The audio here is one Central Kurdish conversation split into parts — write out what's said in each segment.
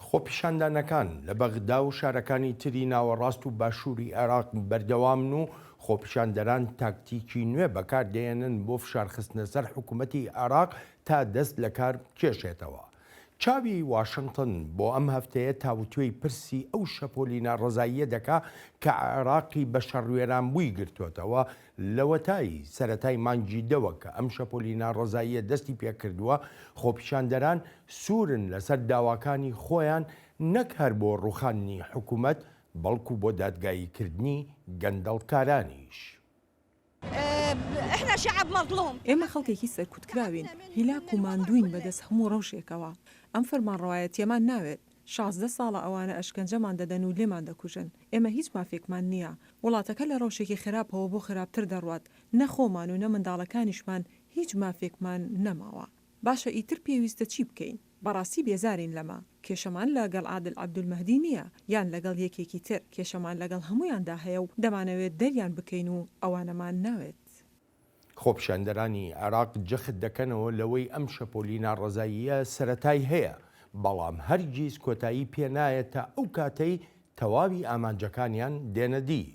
خۆپیشاندانەکان لە بەغدا و شارەکانی تری ناوەڕاست و باشووری عێراق بەردەوامن و خۆپیشاندەران تاکتیکی نوێ بەکاردێنن بۆ فشارخستنە سەر حکوومەتی عێراق تا دەست لە کار کێشێتەوە. چاوی واشنگتن بۆ ئەم هەفتەیە تاوتوێی پرسی ئەو شەپۆلینا ڕزاییە دەکا کە عێراقی بە شەڕوێران بووی گرتوێتەوە لەوەتایی سەرەتای مانگی دەوە کە ئەم شەپۆلینا ڕزاییە دەستی پێکردووە. خۆپیشاندەران سوورن لەسەر داواکانی خۆیان نەک هەر بۆ ڕوخانی حکوومەت بەڵکو بۆ دادگاییکردنی گەندەڵکارانیش. ئێمە خەڵکێکی سەرکوتکراوین، هیلاک و ماندوین بەدەست هەموو ڕەوشێکەوە. ئەم فەرمانڕەوایەتیەمان ناوێت. 16 ساڵە ئەوانە ئەشکەنجەمان دەدەن و لێمان دەکوژن. ئێمە هیچ مافێکمان نییە. وڵاتەکە لە ڕەوشێکی خراپەوە بۆ خراپتر دەڕوات. نەخۆمان و نە منداڵەکانیشمان هیچ مافێکمان نەماوە. باشە ئیتر پێویستە چی بکەین؟ بەڕاستی بێزارین لەمە. کێشەمان لەگەڵ عادل عەبدولمەهدی نییە یان لەگەڵ یەکێکی تر. کێشەمان لەگەڵ هەمویاندا هەیە و دەمانەوێت دەریان بکەین و ئەوانەمان ناوێت. خۆپیشاندەرانی عێراق جەخت دەکەنەوە لەوەی ئەم شەپۆلینا ڕزاییە سەرەتای هەیە، بەڵام هەرگیز کۆتایی پێنایەتە ئەو کاتەی تەواوی ئامانجەکانیان دێنەدی.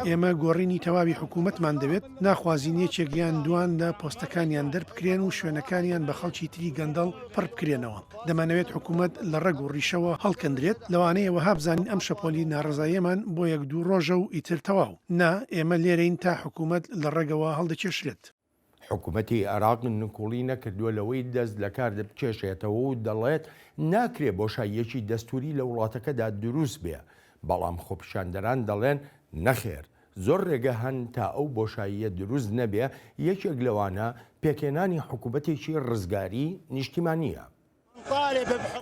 ئێمە گۆڕینی تەواوی حکوومەتمان دەوێت، ناخوازین یەکێکیان دوان لە پۆستەکانیان دەربکرێن و شوێنەکانیان بە خەڵکی تری گەندەڵ پڕ بکرێنەوە. دەمانەوێت حکوومەت لە ڕێگ و ڕیشەوە هەڵکەندرێت، لەوانەیە وەها بزانین ئەم شەپۆلی ناڕزاییەمان بۆ یەک دوو ڕۆژە و ئیتر تەواو. نا ئێمە لێرەین تا حکوومەت لە ڕێگەوە هەڵدەکێشرێت. حکوومەتی عێراق نکوڵی نەکردووە لەوەی دەست لە کار دەبکێشێتەوە و دەڵێت ناکرێ بۆشاییەکی دەستوری لە وڵاتەکەدا دروست بێ، بەڵام خۆپیشاندەران دەڵێن نەخێر، زۆر ڕێگە هەن تا ئەو بۆشاییە دروست نەبێ. یەکێک لەوانە پێکێنانی حکوومەتێکی ڕزگاری نیشتیمانیە.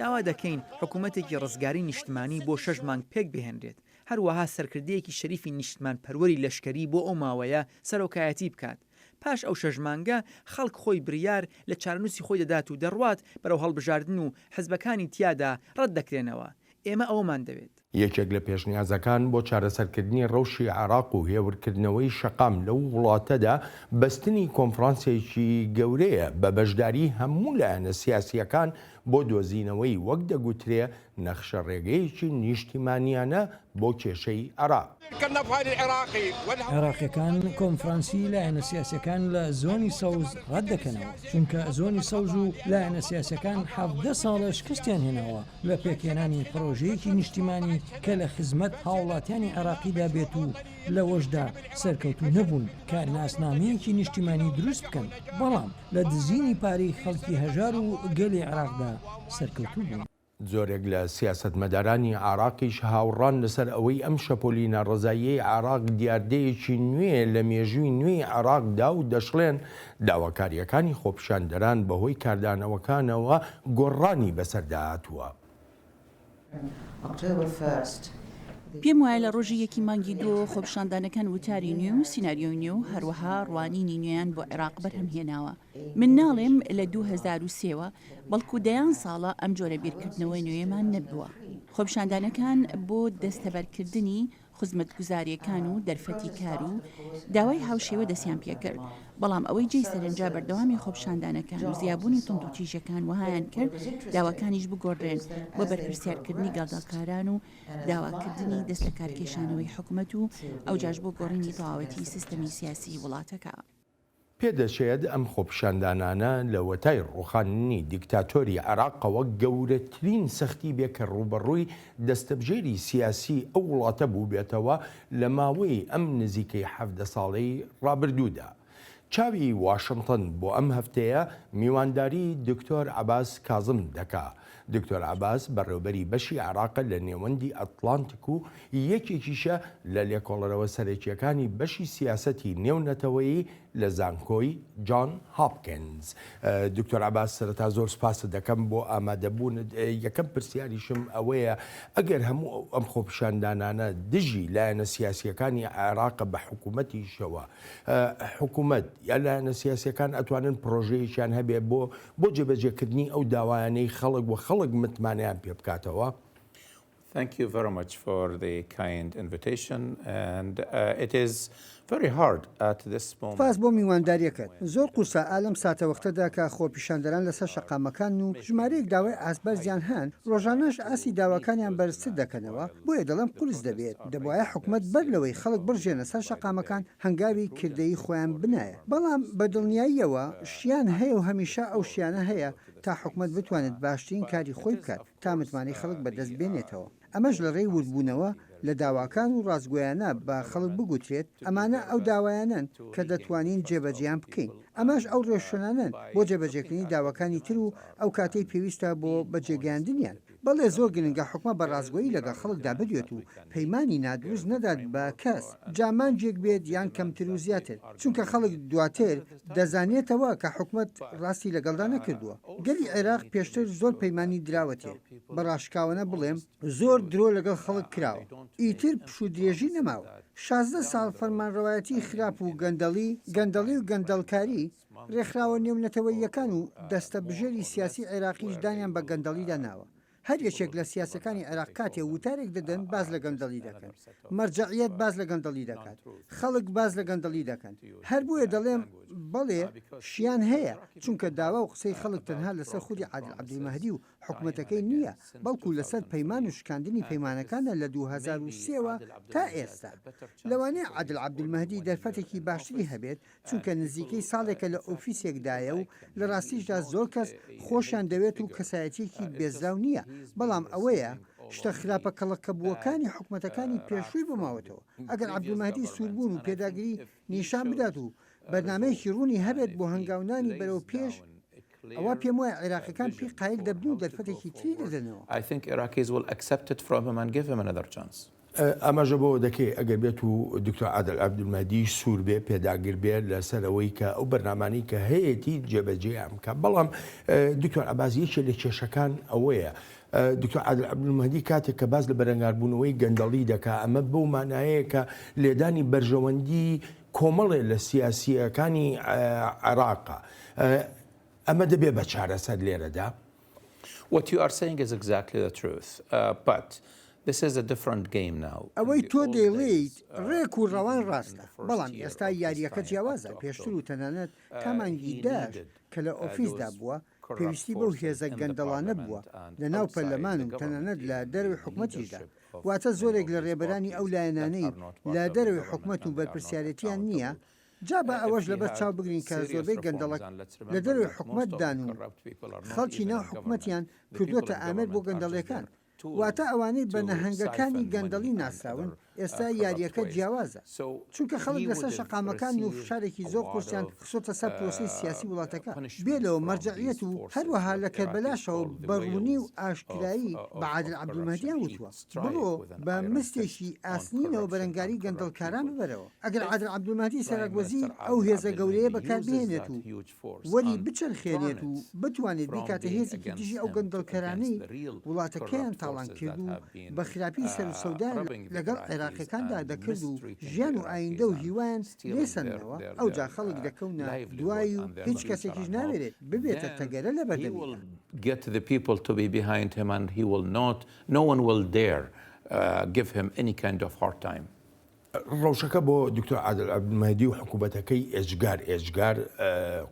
داوا دەکەین حکوومەتێکی ڕزگاری نیشتمانی بۆ 6 مانگ پێک بهێنرێت، هەروەها سەرکردەیەکی شەریفی نیشتمان پەروەری لەشکری بۆ ئەو ماوەیە سەرۆکایەتی بکات. پاش ئەو 6 مانگە خەڵک خۆی بڕیار لە چارەنووسی خۆی دەدات و دەڕوات بەرەو هەڵبژاردن و حزبەکانی تیادا ڕەت دەکرێنەوە. ئێمە ئەوەمان دەوێت. یەکێک لە پێشنیازەکان بۆ چارەسەرکردنی ڕەوشی عێراق و هێورکردنەوەی شەقام لەو وڵاتەدا بەستنی کۆنفرانسێکی گەورەیە بە بەشداری هەموو لایەنە سیاسیەکان بۆ دۆزینەوەی وەک دەگوترێ نەخشە ڕێگەیەکی نیشتیمانیانە بۆ کێشەی عێراق. عێراقیەکان کۆنفرانسی لایەنە سیاسیەکان لە زۆنی سەوز ڕەت دەکەنەوە، چونکە زۆنی سەوز و لایەنە سیاسیەکان 17 ساڵە شکستیان هێنەوە لە پێکێنانی پرۆژەیەکی نیشتیمانی کە لە خزمەت هاوڵاتیانی عێراقیدا بێت و لەوەشدا سەرکەوتو نەبوون کارناسنامەیەکی نیشتیمانی دروست بکەن، بەڵام لە دزینی پارەی خەڵکی هەژار و گەلی عێراقدا سەرکەوتو بوون. زۆرێک لە سیاسەتمەدارانی عێراقیش هاوڕان لەسەر ئەوەی ئەم شەپۆلینا ڕزاییەی عێراق دیاردەیەکی نوێ لە مێژووی نوێی عێراقدا و دەشڵێن داواکاریەکانی خۆپیشاندەران بەهۆی کاردانەوەکانەوە گۆڕانی بەسەردا هاتووە. پێم وایە لە ڕۆژی یەکی مانگی دۆ خۆپیشاندانەکان وتاری نوێ و سیناریۆی نوێ و هەروەها ڕوانینی نوێیان بۆ عێراق بەرهەمهێناوە. من ناڵێم لە 2003ەوە بەڵکو دەیان ساڵە ئەم جۆرە بیرکردنەوەی نوێیەمان نەبووە. خۆپیشاندانەکان بۆ دەستەبەرکردنی خزمەتگوزاریەکان و دەرفەتی کار و داوای هاوشێوە دەستیان پێکرد، بەڵام ئەوەی جێی سەرنجا بەردەوامی خۆپیشاندانەکان و زیابوونی تند و تیژەکان وهایان کرد داواکانیش بگۆڕێن بۆ بەرپرسیارکردنی گاڵتەکاران و داواکردنی دەست لە کارکێشانەوەی حکوومەت و ئەوجاش بۆ گۆڕینی تەواوەتی سیستەمی سیاسی وڵاتەکە. پێدەچێت ئەم خۆپیشاندانانە لە وەتای ڕوخاندنی دیکتاتۆری عێراقەوە گەورەترین سەختی بێ کە ڕوبەڕووی دەستەبژێری سیاسی ئەو وڵاتە بوو بێتەوە لە ماوەی ئەم نزیکەی 17 ساڵەی ڕابردوودا. چاوی واشنگتن بۆ ئەم هەفتەیە میوانداری دکتۆر عەباس کاظم دەکا. دکتۆر عەباس بەڕێوەبەری بەشی عێراقە لە نێوەندی ئەتڵانتیک و یەکێکیشە لە لێکۆڵەرەوە سەرەکیەکانی بەشی سیاسەتی نێونەتەوەیی لە زانکۆی جۆن هاپکینز. دکتۆر عەباس سەرەتا زۆر سپاس دەکەم بۆ ئامادەبوون. یەکەم پرسیاریشم ئەوەیە ئەگەر هەموو ئەم خۆپیشاندانانە دژی لایەنە سیاسیەکانی عێراق بە حکوومەتیشەوە، حکوومەت یا لایەنە سیاسیەکان ئەتوانن پرۆژەیەکیان هەبێ بۆ جێبەجێکردنی ئەو داوایانەی خەڵک و خەڵک متمانیان پێ بکاتەوە. Thank you very much for the kind invitation, and it is سپاس بۆ میوانداریەکەت زۆر قورسە ئالەم ساتەوەختەدا کە خۆپیشاندەران لەسەر شەقامەکان و ژمارەیەک داوای ئاسبەرزیان هەن ڕۆژانەش ئاسی داواکانیان بەرزتر دەکەنەوە بۆیە دەڵم قورس دەبێت دەبواە حکوومەت بەر لەوەی خەڵک بڕژێنە سەر شەقامەکان هەنگاوی کردەی خۆیان بنایە بەڵام بە دڵنیاییەوە شیان هەیە و هەمیشە ئەو شیانە هەیە تا حکوومەت بتوانێت باشترین کاری خۆی بکات تا متمانی خەڵک بەدەست بێنێتەوە ئەمەش لە ڕێی وردبوونەوە لە داواکان و ڕازگویانە بە خەڵک بگوترێت ئەمانە ئەو داوایانن کە دەتوانین جێبەجیان بکەین ئەمەش ئەو ڕێشتانانن بۆ جێبەجێکردنی داواکانی تر و ئەو کاتەی پێویستە بۆ بەجێگەاندنیان بەڵێ زۆر گرنگە حکومە بە ڕازگۆیی لەگەڵ خەڵکدا بدوێت و پەیمانی نادروست نەدات بە کەس جامانجێک بێت یان کەمتر و زیاتر چونکە خەڵک دواتر دەزانێتەوە کە حکومت ڕاستی لەگەڵدا نەکردووە گەلی عێراق پێشتر زۆر پەیمانی دراوەتێ بە ڕاشکاوانە بڵێم زۆر درۆ لەگەڵ خەڵک کراوە ئیتر پشو درێژی نەماوە 16 ساڵ فەرمانڕەوایەتی خراپ و گەندەڵی و گەندەڵکاری ڕێکخراوە نێونەتەوەیەکان و دەستە بژێری سیاسی عێراقیش دانیان بە گەندەڵیدا ناوە هەر یەکێک لە سیاسەکانی عێراق کاتێ وتارێک دەدەن باز لە گەندەڵی دەکەن مەرجەعیەت باز لە گەندەڵی دەکات خەڵک باز لە گەندەڵی دەکەن هەر بووە دەڵێم بەڵێ شیان هەیە چونکە داوا و قسەی خەڵک تەنها لەسەر خودی عادل عەبدولمەهدی و حکوومەتەکەی نییە بەڵکو لەسەر پەیمان و شکاندنی پەیمانەکانە لە 2003ەوە تا ئێستا لەوانەیە عادل عەبدولمەهدی دەرفەتێکی باشتری هەبێت چونکە نزیکەی ساڵێکە لە ئۆفیسێکدایە و لە ڕاستیشدا زۆر کەس خۆشیان دەوێت و کەسایەتێکی بێزراو نییە بەڵام ئەوەیە شتە خراپە کەڵەکەبووەکانی حکوومەتەکانی پێشووی بماوەتەوە ئەگەر عەبدولمەهدی سووربوون و پێداگیری نیشان بدات و بەرنامەیەکی ڕوونی هەبێت بۆ هەنگاونانی بەرەو پێش ئەوە پێم وایە عێراقیەکان پێی قایل دەبن و دەرفەتێکی تری دەدەنەوە ئەمەژە بۆ دەکەی ئەگەر بێت و دکتۆر عادل عەبدولمەهدی سوور بێ پێداگر بێت لەسەرەوەی کە ئەو بەرنامانی کە هەیەی جێبەجێیان بکە بەڵام دکتۆر عەباسی یەکێک لە کێشەکان ئەوەیە دکتۆر عادل عەبدولمەهدی کاتێک کە باز لە بەرەنگاربوونەوەی گەندەڵی دەکا ئەمە بەو مانایەیە کە لێدانی بەرژەوەندی کۆمەڵێ لە سیاسیەکانی عێراقا ئەمە دەبێ بە چارەسەر لێرەدا. What you are saying is exactly the truth, but this is a different game now. ئەوەی تۆ دەیڵێیت ڕێک و ڕەوان ڕاستە بەڵام ئێستا یاریەکە جیاوازە پێشتر و تەنانەت تامانگی داش کە لە ئۆفیسدا بووە پێویستی بەو هێزە گەندەڵانە بووە لە ناو پەرلەمان و تەنانەت لە دەروی حکوومەتیشدا واتە زۆرێک لە ڕێبەرانی ئەو لایەنانەی لە دەروی حکوومەت و بەرپرسیارەتیان نییە جا بە ئەوەش لەبەر چاو بگرین کە زۆربەی گەندەڵک لە دەروی حکوومەتدان و خەڵکی ناو حکوومەتیان کردوتە ئامێر بۆ گەندەڵیەکان واتە ئەوانەی بە نەهەنگەکانی گەندەڵی ناسراون ئێستا یاریەکە جیاوازە چونکە خەڵک لەسەر شەقامەکان و فشارێکی زۆر قورسیان خسۆتە سەر پرۆسی سیاسی وڵاتەکە بێلەوە مەرجەعیەت و هەروەها لە کەربەلاشەوە بەڕوونی و ئاشکرایی بە عادل عەبدولمەهدیان وتووە بڕۆ بە مستێکی ئاسنینەوە بەرەنگاری گەندەڵکاران ببەرەوە ئەگەر عادل عەبدولمەهدی سەرۆکوەزیر ئەو هێزە گەورەیە بەکاربهێنێت و وەری بچەرخێنێت و بتوانێت بیکاتە هێزێکی دژی ئەو گەندەڵکەرانەی وڵاتەکەیان تاڵان کرد و بە خراپی سەر و سەودان لەگەڵ عێراقیەکاندا دەکرد و ژیان و ئایندە و هیوایان لێسەنەوە ئەو جا خەڵک دەکەونە دوای و هیچ کەسێکیش ناوێرێت ببێتە تەگەرە لە بەردەمی get the people to be behind him and he will not no one will dare give him any kind of hard time. ڕەوشەکە بۆ دکتۆر عادل عەبدولمەهدی و حکوومەتەکەی ئێجگار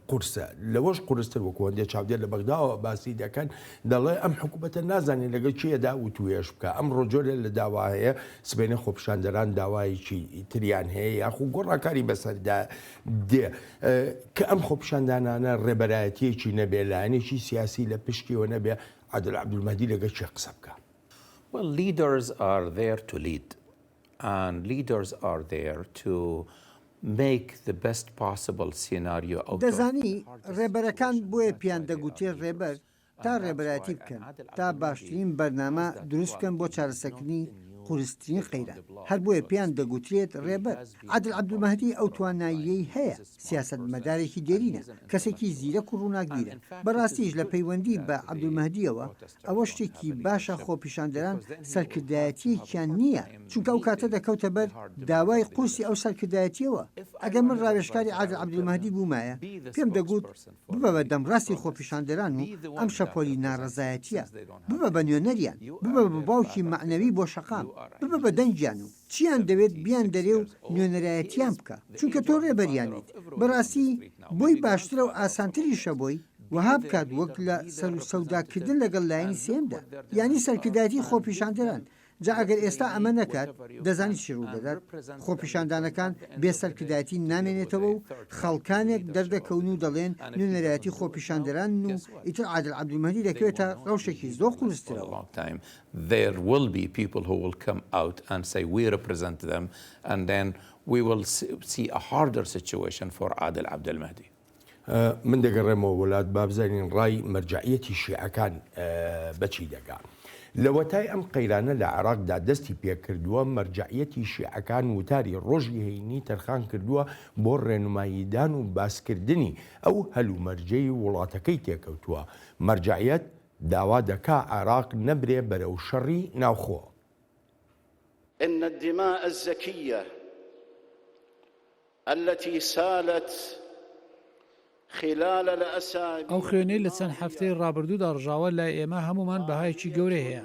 قورسە لەوەش قورستر وەکوەندێ چاودێر لە بەغداوە باسی دەکەن دەڵێ ئەم حکوومەتە نازانێت لەگەڵ چیەدا و توێش بکە ئەم ڕۆژۆرە لە داوا هەیە سبەینە خۆپیشاندەران داوایکی تریان هەیە یاخو گۆڕاکاری بەسەردا دێ کە ئەم خۆپیشاندانانە ڕێبەرایەتیەکی نەبێ لایەنێکی سیاسی لە پشتیەوە نەبێ عادل عەبدولمەهدی لەگەڵ چی قسە بکە. Well, leaders are there to lead. And leaders are there to make the best possible scenario out of دەزانی ڕێبەرەکان بۆیە پیان دەگوتێ ڕێبەر تا ڕێبەرایەتی بکەن تا باشترین بەرنامە دروست بکەن بۆ چارەسەرکردنی قورسترین قەیران هەر بۆیە پیان دەگوترێت ڕێبەر عادل عەبدولمەهدی ئەو تواناییەی هەیە سیاسەت مەدارێکی دێرینە کەسێکی زیرەک و ڕووناکبیرە بەڕاستیش لە پەیوەندی بە عەبدولمەهدیەوە ئەوە شتێکی باشە خۆپیشاندەران سەرکردایەتیەکیان نییە چونکە ئەو کاتە دەکەوتە بەر داوای قورسی ئەو سەرکردایەتیەوە ئەگەر من ڕاوێژکاری عادل عەبدولمەهدی بوومایە پێم دەگوت ببە بە دەمڕاستی خۆپیشاندەران و ئەم شەپۆلی ناڕەزایەتیە ببە بە نوێنەریان ببە بە باوکی معنەوی بۆ شەقام ببە بە دەنگیان و چیان دەوێت بیان دەرێ و نوێنەرایەتیان بکە چونکە تۆ ڕێبەریانیت بەڕاستی بۆی باشترە و ئاسانتریشە بۆی وەها بکات وەک لە سەر و سەوداکردن لەگەڵ لایەنی سێمدا یعنی سەرکردایەتی خۆپیشاندەران جا ئەگەر ئێستا ئەمە نەکات دەزانی چی ڕوو دەدات خۆپیشاندانەکان بێ سەرکردایەتی نامێنێتەوە و خەڵکانێک دەردەکەون و دەڵێن نوێنەرایەتی خۆپیشاندەران و ئیتر عادل عەبدولمەهدی دەکەوێتە ڕەوشێکی زۆر قورسترەوە. There will be people who will come out and say we represent them and then we will see a harder situation for Adil Abdelmahdi. من دەگەڕێمەوە وڵات بابزانین ڕای مەرجعیەتی شیعەکان بەچی دەگا. لە وەتای ئەم قەیرانە لە عێراقدا دەستی پێکردووە مەرجعیەتی شیعەکان وتاری ڕۆژی هەینی تەرخان کردووە بۆ ڕێنماییدان و باسکردنی ئەو هەلومەرجەی وڵاتەکەی تێکەوتووە. مەرجعیەت داوا دەکا عێراق نەبرێ بەرەو شەڕی ناوخۆ. إن الدماء الزكية التي سالت ئەو خوێنەی لە چەند هەفتەی ڕابردوودا ڕژاوە لای ئێمە هەمومان بەهایکی گەورە هەیە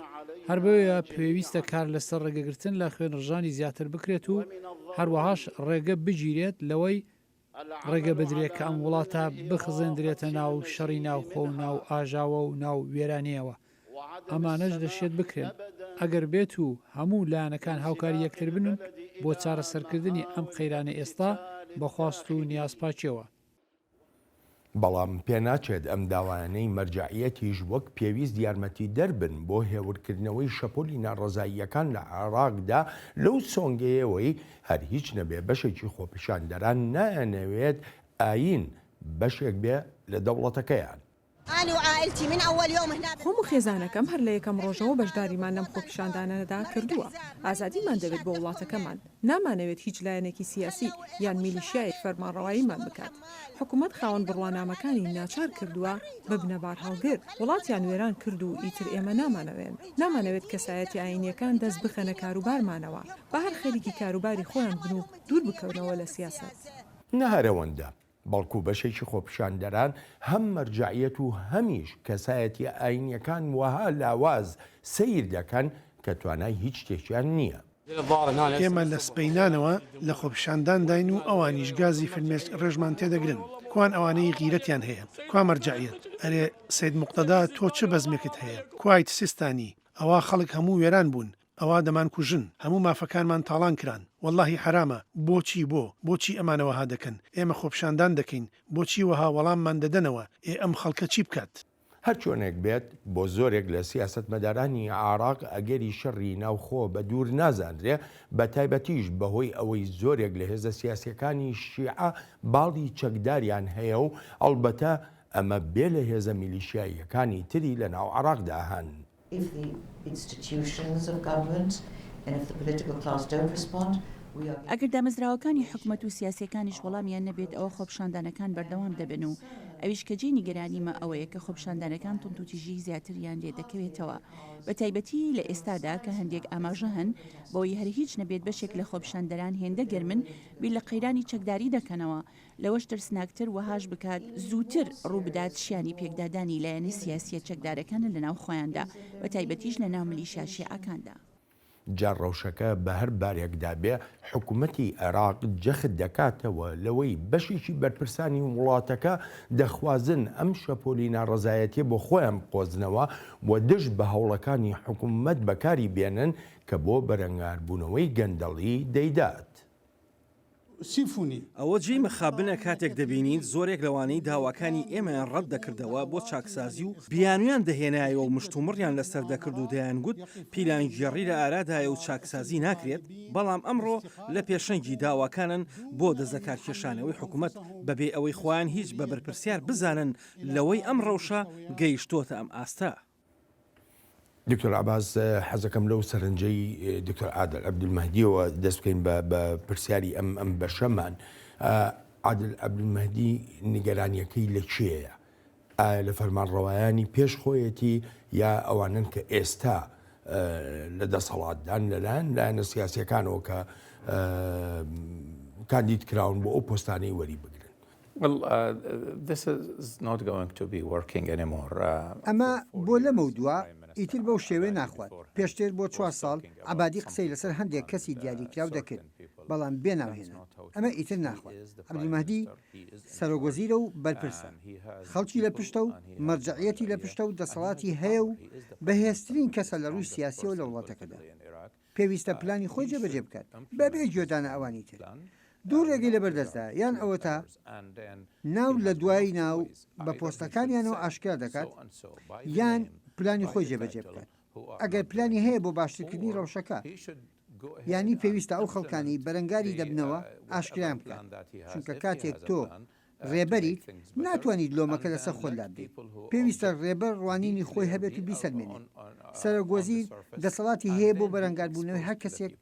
هەر بەوەیە پێویستە کار لەسەر ڕێگەگرتن لە خوێن ڕژانی زیاتر بکرێت و هەروەهاش ڕێگە بگیرێت لەوەی ڕێگە بدرێت کە ئەم وڵاتە بخزێندرێتە ناو شەڕی ناوخۆ و ناو ئاژاوە و ناو وێرانیەوە ئەمانەش دەشێت بکرێن ئەگەر بێت و هەموو لایەنەکان هاوکاری یەکتر بنن بۆ چارەسەرکردنی ئەم قەیرانە ئێستا بەخواست و نیازپاچیەوە. بەڵام پێناچێت ئەم داوانەی مەرجعیەتیش وەک پێویست یارمەتی دەربن بۆ هێورکردنەوەی شەپۆلی ناڕەزاییەکان لە عێراقدا لەو سۆنگەیەوەی هەر هیچ نەبێ بەشێکی خۆپیشاندەران نایەنەوێت ئاین بەشێک بێ لە دەوڵەتەکەیان. خۆم و خێزانەکەم هەر لە یەکەم ڕۆژەوە بەشداریمان لەم خۆپیشاندانەدا کردووە. ئازادیمان دەوێت بۆ وڵاتەکەمان. نامانەوێت هیچ لایەنێکی سیاسی یان میلیشیای فەرمانڕەواییمان بکات. حکوومەت خاوەن بڕوانامەکانی ناچار کردووە بە بنەبار هەڵگر. وڵاتیان وێران کرد و ئیتر ئێمە نامانەوێت کەسایەتی ئاینیەکان دەست بخەنە کاروبارمانەوە. بە هەر خەریکی کاروباری خۆیان بن و دوور بکەونەوە لە سیاسەت. نەهارەوەندە. بەڵکو بەشێکی خۆپیشاندەران هەم مەرجعیەت و هەمیش کەسایەتی ئاینیەکان وەها لاواز سیر دەکەن کە توانای هیچ شتێکیان نییە. ئێمە لە سپەینانەوە لە خۆپیشاندان داین و ئەوانیش گازی فرمێش ڕێژمان تێدەگرن کوان ئەوانەی غیرەتیان هەیە کوا مەرجعیەت ئەرێ سید مقتەدا تۆ چه بەزمێکت هەیە کوایت سیستانی ئەوە خەڵک هەموو وێران بوون ئەوە دەمان کوژن هەموو مافەکانمان تاڵان کران واللهی حرامە بۆچی ئەمانەوەها دەکەن ئێمە خۆپیشاندان دەکەین بۆچی وەها وەڵاممان دەدەنەوە ئەم خەڵکە چی بکات هەر چۆنێک بێت بۆ زۆرێک لە سیاسەتمەدارانی عێراق ئەگەری شەڕی ناوخۆ بە دوور نازانرێ بە تایبەتیش بەهۆی ئەوەی زۆرێک لە هێزە سیاسیەکانی شیعە باڵی چەکداریان هەیە و ئەڵبەتە ئەمە بێ لە هێزە میلیشیاییەکانی تری لە ناو عێراقدا هەن. ئەگەر دامەزراوەکانی حکوومەت و سیاسەکانیش وەڵامیان نەبێت ئەوە خۆپیشاندانەکان بەردەوام دەبن و ئەویش کە جێ نیگەرانیمە ئەوەیە کە خۆپیشاندانەکان تونتوتیژی زیاتریان لێ دەکەوێتەوە بە تایبەتی لە ئێستادا کە هەندێک ئاماژە هەن بۆی هەر هیچ نەبێت بەشێک لە خۆپیشاندەران هێندە گەرمن بیر لە قەیرانی چەکداری دەکەنەوە لەوەش ترسناکتر وەهاش بکات زووتر ڕووبدات شیانی پێکدادانی لایەنی سیاسیە چەکدارەکانە لە ناو خۆیاندا بە تایبەتیش لە ناو میلیشیا شیعەکاندا. جار ڕەوشەکە بە هەر بارێکدا بێ حکوومەتی عێراق جەخت دەکاتەوە لەوەی بەشێکی بەرپرسانی وڵاتەکە دەخوازن ئەم شەپۆلی ناڕەزایەتی بۆ خۆیان بقۆزنەوە و دژ بە هەوڵەکانی حکوومەت بەکاری بێنن کە بۆ بەرەنگاربوونەوەی گەندەڵی دەیدات. ئەوە جێی مەخابنە کاتێک دەبینیت زۆرێک لەوانەی داواکانی ئێمەیان ڕەت دەکردەوە بۆ چاکسازی و بیانویان دەهێنایەوە و مشتومڕیان لەسەر دەکرد و دەیانگوت پیلانگیێڕی لە ئارادایە و چاکسازی ناکرێت بەڵام ئەمڕۆ لە پێشەنگی داواکانن بۆ دەزەکارکێشانەوەی حکوومەت بەبێ ئەوەی خۆیان هیچ بە بەرپرسیار بزانن لەوەی ئەم ڕەوشە گەیشتۆتە ئەم ئاستا. دکتۆر عەباس حەزەکەم لەو سەرنجەی دکتۆر عادل عەبدولمەهدیەوە دەست بکەین بە پرسیاری ئەم بەشەمان. عادل عەبدولمەهدی نیگەرانیەکەی لە چیەیە؟ لە فەرمانڕەوایانی پێش خۆیەتی یا ئەوانن کە ئێستا لە دەسەڵاتدان لەلایەنە سیاسیەکانەوە کە کاندید کراون بۆ ئەو پۆستانەی وەری بگرن؟ This is not going to be working anymore. ئەمە بۆ لەمە دووە ئیتر بەو شێوێ ناخوات پێشتر بۆ 4 ساڵ عبادی قسەی لەسەر هەندێک کەسی دیاریکراو دەکرد بەڵام بێناوهێنن ئەمە ئیتر ناخوات عەبدولمەهدی سەرۆگوەزیرە و بەرپرسە خەڵکی لە پشتە و مەرجەعیەتی لە پشتە و دەسەڵاتی هەیە و بەهێزترین کەسە لە ڕووی سیاسیەوە لە وڵاتەکەدا پێویستە پلانی خۆی جێبەجێ بکات بەبێ گوێدانە ئەوانی تر دوو ڕێگەی لەبەردەستدا یان ئەوە تا ناو لە دوایی ناو بە پۆستەکانیانەوە ئاشکرا دەکات یان پلانی خۆی جێبەجێ بکات ئەگەر پلانی هەیە بۆ باشترکردنی ڕەوشەکە یانی پێویستە ئەو خەڵکانی بەرەنگاری دەبنەوە ئاشکرایان بکات چونکە کاتێک تۆ ڕێبەریت ناتوانیت لۆمەکە لەسەر خۆلات بێت پێویستە ڕێبەر ڕوانینی خۆی هەبێت و بیسەلمێنێت سەرۆگوەزیر دەسەڵاتی هەیە بۆ بەرەنگاربوونەوەی هەر کەسێک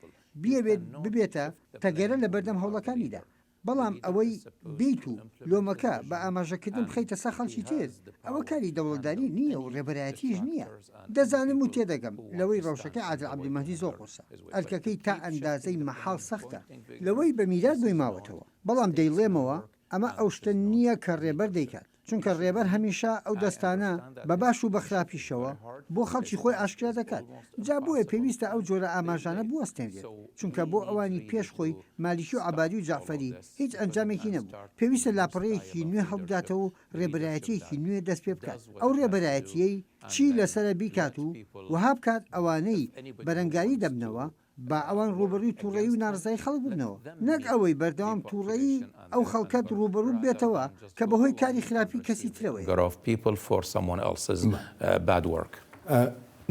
ببێتە تەگەرە لە بەردەم هەوڵەکانیدا بەڵام ئەوەی بیت و لۆمەکە بە ئاماژەکردن بخەیتە سەر خەڵکی تێر ئەوە کاری دەوڵەتداری نییە و ڕێبەرایەتیش نییە دەزانم و تێدەگەم لەوەی ڕەوشەکە عادل عەبدولمەهدی زۆر قورسە ئەرکەکەی تا ئەندازەی مەحاڵ سەختە لەوەی بە میرات بۆی ماوەتەوە بەڵام دەیڵێمەوە ئەمە ئەو شتە نییە کە ڕێبەر دەیکات چونکە ڕێبەر هەمیشە ئەو دەستانە بە باش و بەخراپیشەوە بۆ خەڵکی خۆی ئاشکرا دەکات جا بۆیە پێویستە ئەو جۆرە ئاماژانە بوەستێنرێت چونکە بۆ ئەوانی پێش خۆی مالیکی و عەبادی و جەعفەری هیچ ئەنجامێکی نەبوو پێویستە لاپەڕەیەکی نوێ هەڵبداتەوە و ڕێبەرایەتیەکی نوێ دەست پێ بکات ئەو ڕێبەرایەتیەی چی لەسرە بیکات و وها بکات ئەوانەی بەرەنگاری دەبنەوە با ئەوان ڕوبەرووی تووڕێی و نارزای خەڵک بنەوە نەک ئەوەی بەردەوام تووڕێی ئەو خەڵکەت ڕوبەروو بێتەوە کە بەهۆی کاری خراپی کەسی ترەوەی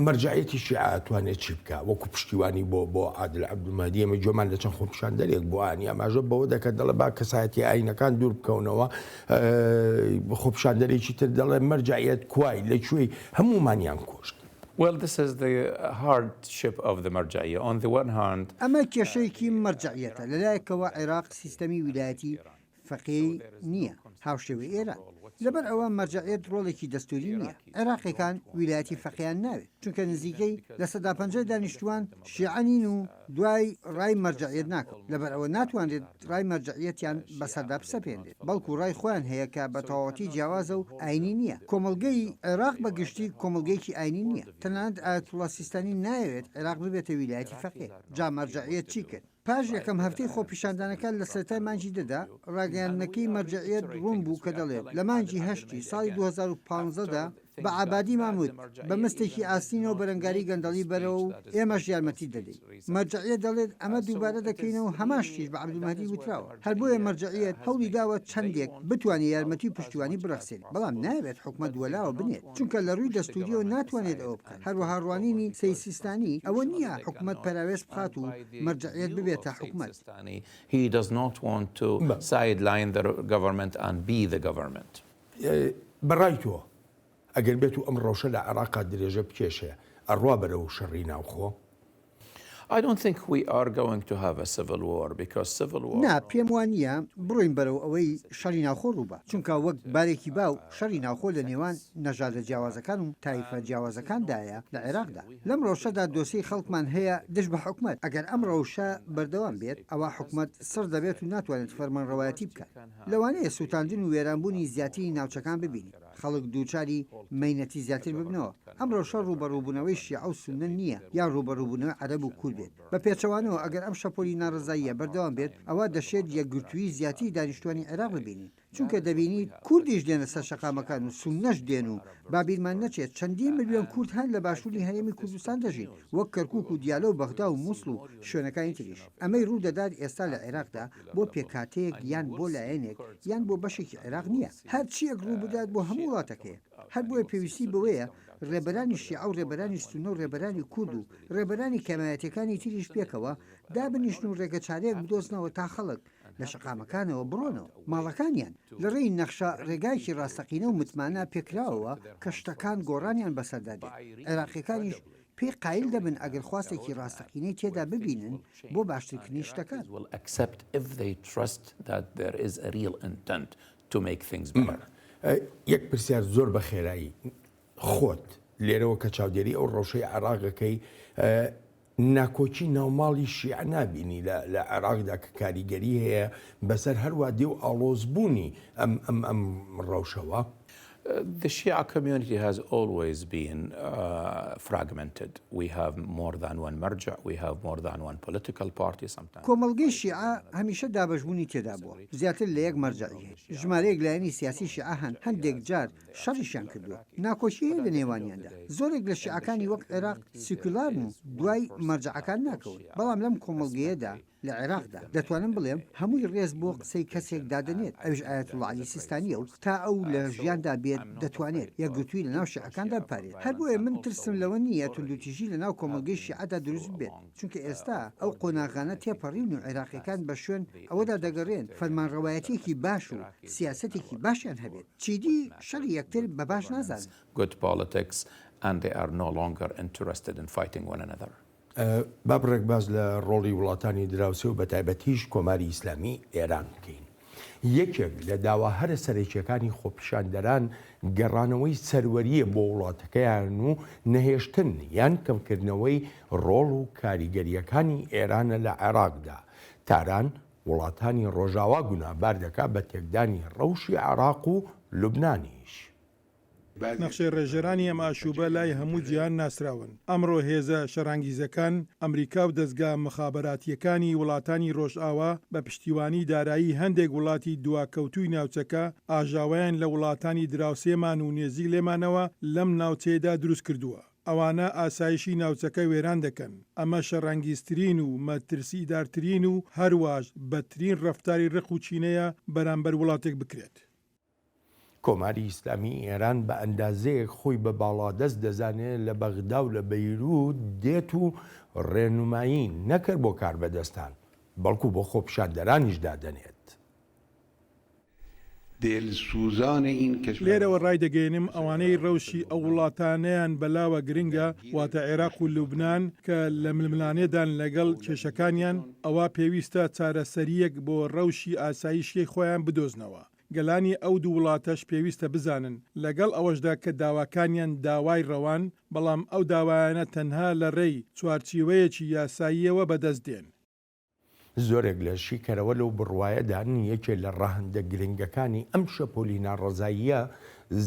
مەرجعیەتی شیعە توانێت چی بکە وەکو پشتیوانی بۆ عادل عەبدولمەهدی ئەمە جۆمان لە چەند خۆپیشاندەرێک بۆ ئانی ئەماژە بەوە دەکات دەڵێ با کەسایەتی ئاینەکان دوور بکەونەوە خۆپیشاندەرێکی تر دەڵێ مەرجعیەت کوای لەکوێی هەمومانیان کوشت. Well, this is the hardship of the marja'iyya. On the one hand, ئەمە کێشەیەکی مەرجعیەتە لەلایەکەوە عێراق سیستەمی ویلایەتی فەقیهی نییە هاوشێوەی ئێران لەبەر ئەوە مەرجعیەت ڕۆڵێکی دەستوری نییە عێراقیەکان ویلایەتی فەقیهیان ناوێت چونکە نزیکەی لە 150 دانیشتوان شیعەنین و دوای ڕای مەرجعیەت ناکەن لەبەر ئەوە ناتوانرێت ڕای مەرجعیەتیان بەسەردا بسەپێنرێت بەڵکو ڕای خۆیان هەیە کە بە تەواوەتی جیاوازە و ئاینی نییە کۆمەڵگەی عێراق بەگشتی کۆمەڵگەیەکی ئاینی نییە تەنانەت ئایەتوڵا سیستانی نایەوێت عێراق ببێتە ویلایەتی فەقیه جا مەرجعیەت چی کرد پاش یەکەم هەفتەی خۆپیشاندانەکان لە سەرەتای مانجی دەدا ڕاگەیاندنەکەی مەرجعیەت ڕوون بوو کە دەڵێت لە مانجی هەشتی ساڵی 2015دا بە عەبادی مامود بە مستێکی ئاستینەوە بەرەنگاری گەندەڵی بەرەوە و ئێمەش یارمەتی دەدەین مەرجعیەت دەڵێت ئەمە دووبارە دەکەینەوە هەماشتیش بە عەبدولمەهدی وتراوە هەر بۆیە مەرجعیەت هەوڵی داوە چەندێک بتوانێت یارمەتی و پشتیوانی بڕەخسێت بەڵام ناوێت حکومەت وەلاوە بنێت چونکە لە ڕووی دەستوریەوە ناتوانێت ئەوە بکات هەروەها ڕوانینی سیستانی ئەوە نییە حکومەت پەراوێز بخات و مەرجعیەت ببێتە حکومەت he does not want to sideline the government and be the government. بەڕای تۆ ئەگەر بێت و ئەم ڕەوشە لە عێراقا درێژە بکێشێ ئەڕوا بەرەو شەڕی ناوخۆ I don't think we are going to have a civil war because civil war. نا پێم وانە بڕۆین بەرەو ئەوەی شەڕی ناوخۆ ڕووبە چونکە وەک بارێکی باو شەڕی ناوخۆ لە نێوان نەژادە جیاوازەکان و تایفە جیاوازەکاندایە لە عێراقدا لەم ڕەوشەدا دۆسەی خەڵکمان هەیە دژ بە حکومەت ئەگەر ئەم ڕەوشە بەردەوام بێت ئەوە حکومەت سڕ دەبێت و ناتوانێت فەرمانڕەوایەتی بکات لەوانەیە سووتاندن و وێرانبوونی زیاتری ناوچەکان ببینی خەڵک دووچاری مەینەتی زیاتر ببنەوە ئەم ڕەوشە ڕوبەڕووبوونەوەی شیعە و سونە نییە یان ڕوبەڕووبوونەوەی عەرەب و کورد بێت بە پێچەوانەوە ئەگەر ئەم شەپۆلی ناڕزاییە بەردەوام بێت ئەوە دەشێت یەکگرتووی زیاتری دانیشتوانی عێراق ببینین چونکە دەبینیت کوردیش دێنە سەر شەقامەکان و سونەش دێن و بابیرمان نەچێت چەندین ملیۆن کورد هەن لە باشووری هەرێمی کوردستان دەژین وەک کەرکووک و دیالە و بەغدا و مووسڵ و شوێنەکانی تریش ئەمەی ڕوو دەدات ئێستا لە عێراقدا بۆ پێکاتەیەک یان بۆ لایەنێک یان بۆ بەشێکی عێراق نییە هەر چیەک ڕوو بدات بۆ هەموو وڵاتەکەیە هەر بۆیە پێویستی بەوەیە ڕێبەرانی شیعە و ڕێبەرانی سونە و ڕێبەرانی کورد و ڕێبەرانی کەمایەتەکانی تریش پێکەوە دابنیشن و ڕێگە چارەیەک بدۆزنەوە تا خەڵک لە شەقامەکانەوە بڕۆنەوە ماڵەکانیان لە ڕێی نەخشە ڕێگایکی ڕاستەقینە و متمانە پێکراوەوە کە شتەکان گۆڕانیان بەسەردادێت عێراقیەکانیش پێی قایل دەبن ئەگەر خواستێکی ڕاستەقینەی تێدا ببینن بۆ باشترکردنی شتەکان یەک پرسیار زۆر بە خێرایی خۆت لێرەوە کە چاودێری ئەو ڕەوشەی عێراقەکەی ناکۆچی ناوماڵی شیعە نابینی لە عێراقدا کە کاریگەری هەیە بەسەر هەروە دێ و ئاڵۆزبوونی ئەم ڕەوشەوە The Shia community has always been fragmented. We have more than one marja, we have more than one political party sometimes. کۆمەڵگەی شیعە هەمیشە دابەشبوونی تێدا بووە زیاتر لە یەک مەرجعی هەیە ژمارەیەک لایەنی سیاسی شیعە هەن هەندێک جار شەڕیشیان کردووە ناکۆچی هەیە لە نێوانیاندا زۆرێک لە شیعەکانی وەک عێراق سیکولار و دوای مەرجعەکان ناکەون بەڵام لەم کۆمەڵگەیەدا لە عێراقدا دەتوانم بڵێم هەمووی ڕێز بۆ قسەی کەسێک دادەنێت ئەوش ئاەتوڵڵا عەلی سیستانیە و تا ئەو لە ژیاندا بێت دەتوانێت یەکگرتووی لەناو شیعەکاندا بپارێت هەر بۆیە من ترسم لەوە نییە توندوتیژی لەناو کۆمەڵگەی شیعەدا دروست بێت چونکە ئێستا ئەو قۆناغانە تێپەڕین و عێراقیەکان بە شوێن ئەوەدا دەگەڕێن فەرمانڕەوایەتێکی باش و سیاسەتێکی باشیان هەبێت چیدی شەڕی یەکتر بە باش نازانن Good politics and they are no longer interested in fighting one another. با بڕێک باز لە ڕۆڵی وڵاتانی دراوسێ و بە تایبەتیش کۆماری ئیسلامی ئێران بکەین. یەکێک لە داوا هەرە سەرێکیەکانی خۆپیشاندەران گەڕانەوەی سەروەریە بۆ وڵاتەکەیان و نەهێشتن یان کەمکردنەوەی ڕۆڵ و کاریگەریەکانی ئێرانە لە عێراقدا. تاران وڵاتانی ڕۆژاوا گونابار دەکات بە تێکدانی ڕەوشی عێراق و لوبنانیش. نەخشەی ڕێژەرانی ئەم ئاشوبە لای هەموو جیهان ناسراون. ئەمڕۆ هێزە شەڕانگیزەکان ئەمریکا و دەستگا مخابەراتیەکانی وڵاتانی ڕۆژئاوا بە پشتیوانی دارایی هەندێک وڵاتی دواکەوتووی ناوچەکە ئاژاویان لە وڵاتانی دراوسێمان و نێزیک لێمانەوە لەم ناوچەیەدا دروست کردووە. ئەوانە ئاسایشی ناوچەکە وێران دەکەن. ئەمە شەڕانگیزترین و مەترسیدارترین و هەروەش بەترین ڕەفتاری ڕق و چینەیە بەرامبەر وڵاتێک بکرێت. کۆماری ئیسلامی ئێران بە ئەندازەیەک خۆی بە باڵادەست دەزانێت لە بەغدا و لە بەیروت دێت و ڕێنمایی نەکرد بۆ کار بەدەستان بەڵکو بۆ خۆپیشاندەرانیش دادەنێت. لێرەوە ڕای دەگەێنم ئەوانەی ڕەوشی ئەو وڵاتانەیان بەلاوە گرنگە واتە عێراق و لوبنان کە لە ململانێدان لەگەڵ کێشەکانیان ئەوە پێویستە چارەسەریەک بۆ ڕەوشی ئاسایشی خۆیان بدۆزنەوە. گەلانی ئەو دوو وڵاتەش پێویستە بزانن لەگەڵ ئەوەشدا کە داواکانیان داوای ڕەوان بەڵام ئەو داوایانە تەنها لە ڕێی چوارچیوەیەکی یاساییەوە بەدەست دێن. زۆرێک لە شیکەرەوە لەو بڕوایەدان یەکێ لە ڕاهەندە گرنگەکانی ئەم شەپۆلی ناڕەزاییە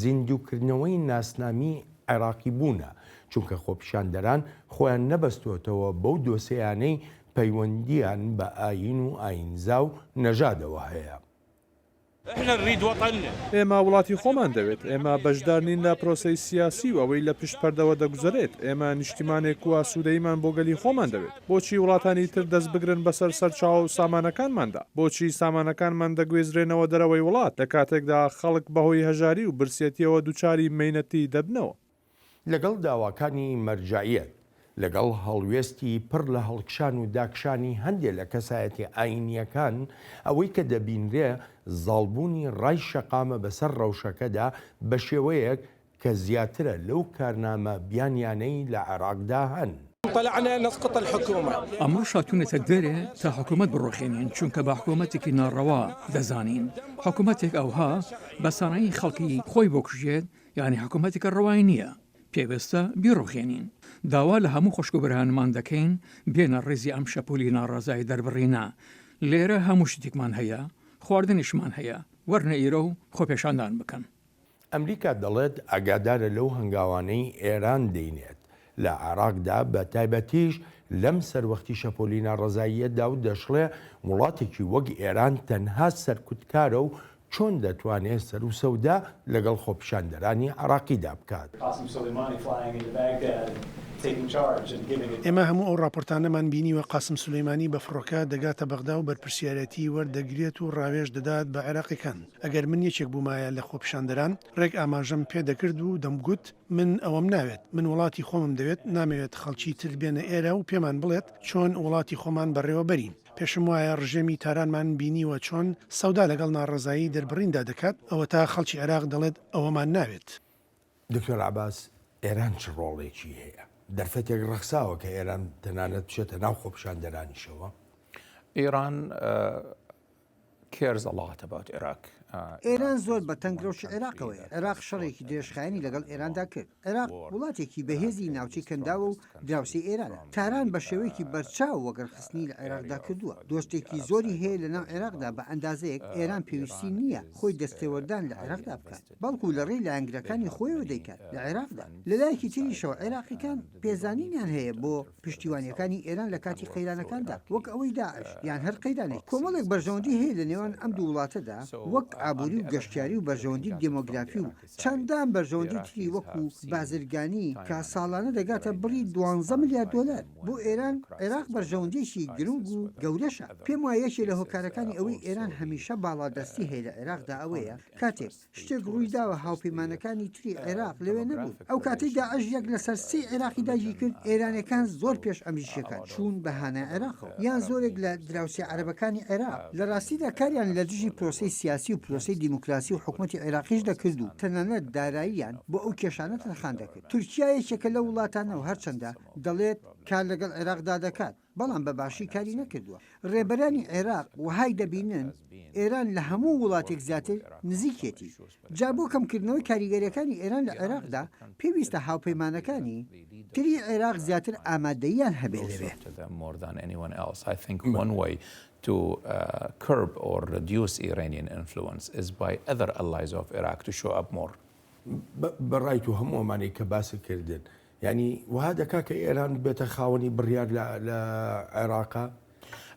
زیندووکردنەوەی ناسنامی عێراقی بوونە چونکە خۆپیشاندەران خۆیان نەبەستوتەوە بەو دۆسەیانەی پەیوەندیان بە ئاین و ئاینزا و نەژادەوە هەیە. ئێمە وڵاتی خۆمان دەوێت ئێمە بەشدار نین لە پرۆسەی سیاسی و ئەوەی لە پشت پەردەوە دەگوزارێت ئێمە نیشتیمانێک و ئاسوودەیمان بۆ گەلی خۆمان دەوێت بۆچی وڵاتانی تر دەست بگرن بەسەر سەرچاو سامانەکانماندا بۆچی سامانەکانمان دەگوێزرێنەوە دەرەوەی وڵات لە کاتێکدا خەڵک بەهۆی هەژاری و برسێتیەوە دووچاری مەینەتی دەبنەوە لەگەڵ داواکانی مەرجعیەت لەگەڵ هەڵوێستی پڕ لە هەڵکشان و داکشانی هەندێک لە کەسایەتی ئاینیەکان ئەوەی کە دەبینرێ زاڵبوونی ڕای شەقامە بەسەر ڕەوشەکەدا بە شێوەیەک کە زیاترە لەو کارنامە بیانیانەی لە عێراقدا هەن. ئەمڕۆ شاتوونێتە دەرێ تا حکوومەت بڕۆخێنین چونکە بە حکوومەتێکی ناڕەوا دەزانین حکوومەتێک ئەوها بە سانایی خەڵکی خۆی بۆ کوژێت یعنی حکوومەتێکە ڕەوای نییە پێویستە بیڕۆخێنین داوا لە هەموو خۆشکوبرهانمان دەکەین بێنە ڕێزی ئەم شەپۆلی ناڕازایی دەربڕینە لێرە هەموو شتێکمان هەیە خواردنیشمان هەیە وەرنە ئیرە و خۆپێشاندان بکەن. ئەمریکا دەڵێت ئاگادارە لەو هەنگاوانەی ئێران دەینێت لە عێراقدا بە تایبەتیش لەم سەروەختی شەپۆلی ناڕەزاییەدا و دەشڵێ وڵاتێکی وەک ئێران تەنها سەرکوتکارە و چۆن دەتوانێت سەر و سەودا لەگەڵ خۆپیشاندەرانی عێراقیدا بکات. ئێمە هەموو ئەو راپۆرتانەمان بینیوە قاسم سولەیمانی بە فڕۆکە دەگاتە بەغدا و بەرپرسیارەتی وەردەگرێت و ڕاوێژ دەدات بە عێراقیەکان ئەگەر من یەکێک بوومایە لە خۆپیشاندەران ڕێک ئاماژەم پێدەکرد و دەمگوت من ئەوەم ناوێت من وڵاتی خۆمم دەوێت نامەوێت خەڵکی تر بێنە ئێرە و پێمان بڵێت چۆن وڵاتی خۆمان بەڕێوە بەرین. پێشم وایە ڕژێمی تارانمان بینیوە چۆن سەودا لەگەڵ ناڕەزایی دەربڕیندا دەکات ئەوە تا خەڵکی عێراق دەڵێت ئەوەمان ناوێت. دکتۆر عەباس ئێران چ ڕۆڵێکی هەیە؟ دەرفەتێک ڕەخساوە کە ئێران تەنانەت بچێتە ناو خۆپیشاندەرانیشەوە. Iran cares a lot about Iraq ئێران زۆر بە تەنگرەوش عێراقەوەی عێراق شەڕێکی درێژخایانی لەگەڵ ئێراندا کرد عێراق وڵاتێکی بەهێزی ناوچەی کەنداوە و دراوسی ئێرانە تاران بە شێوەیەکی بەرچاو وەگەرخستنی لە عێراقدا کردووە دۆستێکی زۆری هەیە لەناو عێراقدا بە ئەندازەیەک ئێران پێویستی نییە خۆی دەستێوەردان لە عێراقدا بکات بەڵکو لە ڕێی لایەنگرەکانی خۆیەوە دەیکات لە عێراقدا لەلایەکی تریشەوە عێراقیەکان پێزانینیان هەیە بۆ پشتیوانیەکانی ئێران لە کاتی قەیرانەکاندا وەک ئەوەی داعش یان هەر قەیرانێک کۆمەڵێک بەرژەوەندی هەیە لە نێوان ئەم دوو وڵاتەدا وەک ئابووری و گەشتیاری و بەرژەوەندی دمۆگرافی و چەندان بەرژەوەندی تری وەکو بازرگانی کە ساڵانە دەگاتە بڕی 12 ملیار دلار بۆ ئێران عێراق بەرژەوەندێکی گرنگ و گەورەشە پێم وایە یەکێ لە هۆکارەکانی ئەوەی ئێران هەمیشە باڵادەستی هەیە لە عێراقدا ئەوەیە کاتێک شتێک ڕوویداوە هاوپەیمانەکانی تری عێراق لەوێ نەبوو ئەو کاتەی داعش یەک لەسەر 3 عێراقی داژی کرد ئێرانەکان زۆر پێش ئەمریکیەکان چوون بەهانە عێراقەوە یان زۆرێک لە دراوسی عەرەبەکانی عێراق لە ڕاستیدا کاریان لە دژی پرۆسەی سیاسی و پرۆسەی دیموکراسی و حکوومەتی عێراقیش دەکرد و تەنانەت داراییان بۆ ئەو کێشانە تەرخان دەکرد تورکیا یەکێکە لە وڵاتانەوە هەرچەندە دەڵێت کار لەگەڵ عێراقدا دەکات بەڵام بە باشی کاری نەکردووە ڕێبەرانی عێراق وهای دەبینن ئێران لە هەموو وڵاتێک زیاتر نزیکێتی جا بۆ کەمکردنەوەی کاریگەریەکانی ئێران لە عێراقدا پێویستە هاوپەیمانەکانی تری عێراق زیاتر ئامادەییان هەبێ لەوێ to curb or reduce Iranian influence is by other allies of Iraq to show up more. بەڕای و هەموومانی کە باسی کردن یعنی وها دەکا کە ئێران بێتە خاوەنی بڕیار لە عێراقا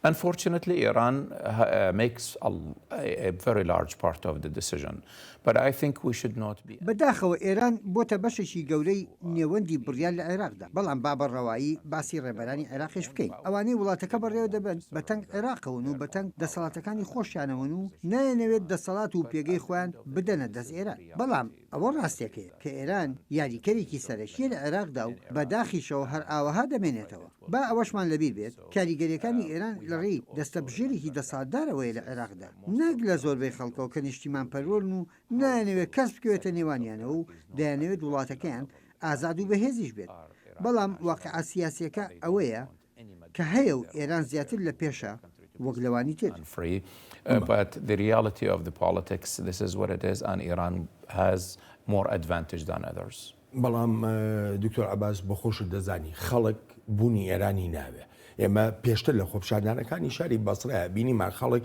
Unfortunately, Iran makes a very large part of the decision. But I think we should not be. بەداخەوە ئێران بۆتە بەشێکی گەورەی نێوەندی بڕیار لە عێراقدا بەڵام بابەڕەوایی باسی ڕێبەرانی عێراقیش بکەین ئەوانەی وڵاتەکە بەڕێوە دەبن بەتەنگ عێراقەون و بەتەنگ دەسەڵاتەکانی خۆشیانەوەن و نایەنەوێت دەسەڵات و پێگەی خۆیان بدەنە دەست ئێران بەڵام ئەوە ڕاستێکەیە کە ئێران یاریکەرێکی سەرەکیە لە عێراقدا و بەداخیشەوە هەر ئاوەها دەمێنێتەوە با ئەوەشمان لەبیر بێت کاریگەریەکانی ئێران لە ڕێی دەستەبژێرێکی دەسەڵاتدارەوەیە لە عێراقدا نەک لە زۆربەی خەڵکەوە کە نیشتیمان پەروەرن و نایەنەوێت کەس بکەوێتە نێوانیانەوە و دەیانەوێت وڵاتەکەیان ئازاد و بەهێزیش بێت بەڵام واقعە سیاسیەکە ئەوەیە کە هەیە و ئێران زیاتر لە پێشە وەک لەوانی تر But the reality of the politics, this is what it is, and Iran has more advantage than others. بەڵام دکتۆر عەباس بە خۆشت دەزانی خەڵک بوونی ئێرانی ناوێ ئێمە پێشتر لە خۆپیشاندانەکانی شاری بەسڕەیە بینیمان خەڵک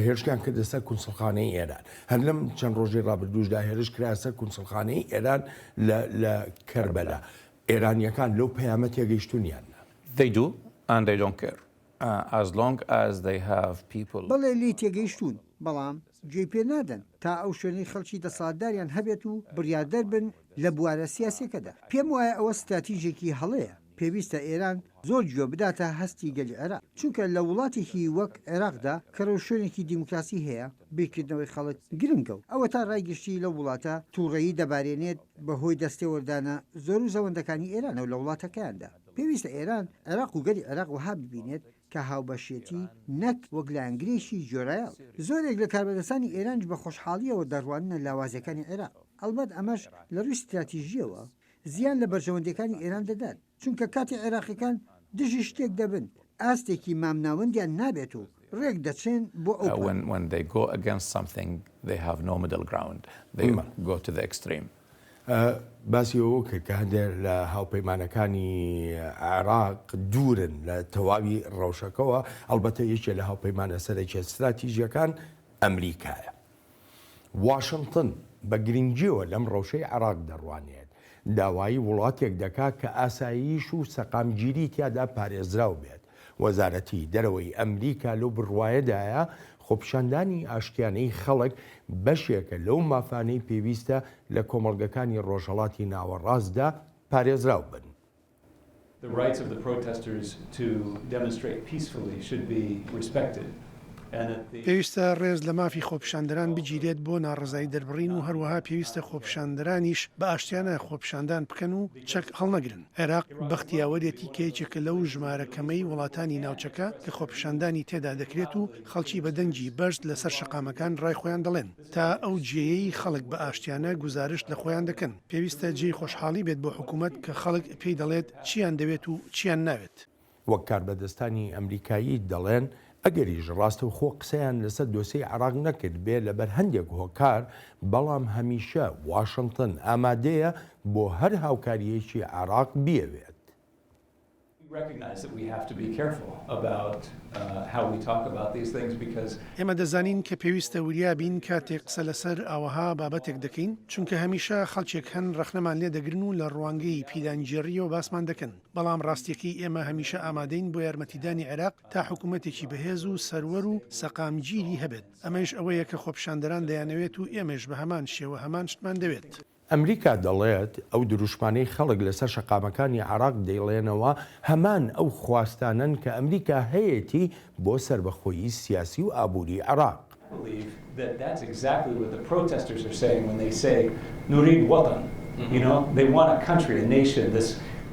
هێرشیان کردە سەر کونسڵخانەی ئێران هەر لەم چەند ڕۆژی ڕابردووشدا هێرش کرا سەر کونسڵخانەی ئێران لە کەربەلا ئێرانیەکان لەو پەیامەت تێگەیشتونیان They do and they don't care as long as they have people. بەڵێ لی تێگەیشتون بەڵام گوێی پێ نادەن تا ئەو شوێنەی خەڵکی دەسەڵاتداریان هەبێت و بڕیاردەر بن لە بوارە سیاسەکەدا پێم وایە ئەوە استراتیژێکی هەڵەیە پێویستە ئێران زۆر گوێ بداتە هەستی گەلی عێراق چونکە لە وڵاتێکی وەک عێراقدا کە ڕۆژشوێنێکی دیموکراسی هەیە بیرکردنەوەی خەڵک گرنگە و ئەوە تا ڕایگەشتی لە وڵاتە تووڕەیی دەبارێنێت بەهۆی دەستێوەردانە زۆر و زەوەندەکانی ئێرانە و لە وڵاتەکەیاندا پێویستە ئێران عێراق و گەلی عێراق وها ببینێت کە هاوبەشێتی نەک وەک لایەنگرێکی جۆرایال زۆرێک لە کاربەدەستانی ئێرانج بە خۆشحاڵیەوە دەڕواننە لاوازەکانی عێراق ئەلبەت ئەمەش لە ڕووی استراتیژیەوە زیان لە بەرژەوەندەکانی ئێران دەدات چونکە کاتی عێراقیەکان دژی شتێک دەبن ئاستێکی مامناوەندیان نابێت و ڕێک دەچێن بۆ ئەو when they go against something they have no middle ground they go to the extreme باسی ئەوە کرد کە هەندێک لە هاوپەیمانەکانی عێراق دوورن لە تەواوی ڕەوشەکەەوە ئەلبەتە یەکێک لە هاوپەیمانە سەرەکی استراتیژیەکان ئەمریکایە واشنگتن بە گرنگیەوە لەم ڕەوشەی عێراق دەڕوانێت داوایی وڵاتێک دەکات کە ئاساییش و سەقامگیری تیادا پارێزراو بێت وەزارەتی دەرەوەی ئەمریکا لەو بڕوایەدایە خۆپیشاندانی ئاشتیانەی خەڵک بەشێکە لەو مافانەی پێویستە لە کۆمەڵگەکانی ڕۆژهەڵاتی ناوەڕاستدا پارێزراو بن. The rights of the protesters to demonstrate peacefully should be respected. پێویستە ڕێز لە مافی خۆپیشاندەران بگیرێت بۆ ناڕزایی دەربڕین و هەروەها پێویستە خۆپیشاندەرانیش بە ئاشتیانە خۆپیشاندان بکەن و چەک هەڵنەگرن عێراق بەختیاوەرێتی کەیچێکە لەو ژمارەکەمەی وڵاتانی ناوچەکە کە خۆپیشاندانی تێدا دەکرێت و خەڵکی بەدەنجی بەرز لەسەر شەقامەکان ڕای خۆیان دەڵێن تا ئەو جێیەی خەڵک بە ئاشتیانە گوزارش لە خۆیان دەکەن پێویستە جێی خۆشحاڵی بێت بۆ حکوومەت کە خەڵک پێی دەڵێت چیان دەوێت و چیان ناوێت وەک کاربەدەستانی ئەمریکایی دەڵێن ئەگەریش ڕاستەوخۆ قسەیان لەسەر دۆسەی عێراق نەکرد بێ لەبەر هەندێک هۆکار، بەڵام هەمیشە واشنگتن ئامادەیە بۆ هەر هاوکاریەکی عێراق بیەوێت. ئێمە دەزانین کە پێویستە وریابین کاتێک قسە لەسەر ئەوەها بابەتێک دەکەین، چونکە هەمیشە خەڵکێک هەن ڕەخنەمان لێ دەگرن و لە ڕوانگەی پیلانگیریەوە باسمان دەکەن، بەڵام ڕاستیەکەی ئێمە هەمیشە ئامادەین بۆ یارمەتیدانی عێراق تا حکوومەتێکی بەهێز و سەروەر و سەقامگیری هەبێت. ئەمەش ئەوەیە کە خۆپیشاندەران دەیانەوێت و ئێمەش بە هەمان شێوە هەمان شتمان دەوێت. ئەمریکا دەڵێت ئەو دروشمانەی خەڵک لەسەر شەقامەکانی عێراق دەیڵێنەوە هەمان ئەو خواستانن کە ئەمریکا هەیەی بۆ سربەخۆیی سیاسی و ئابووری عێراق.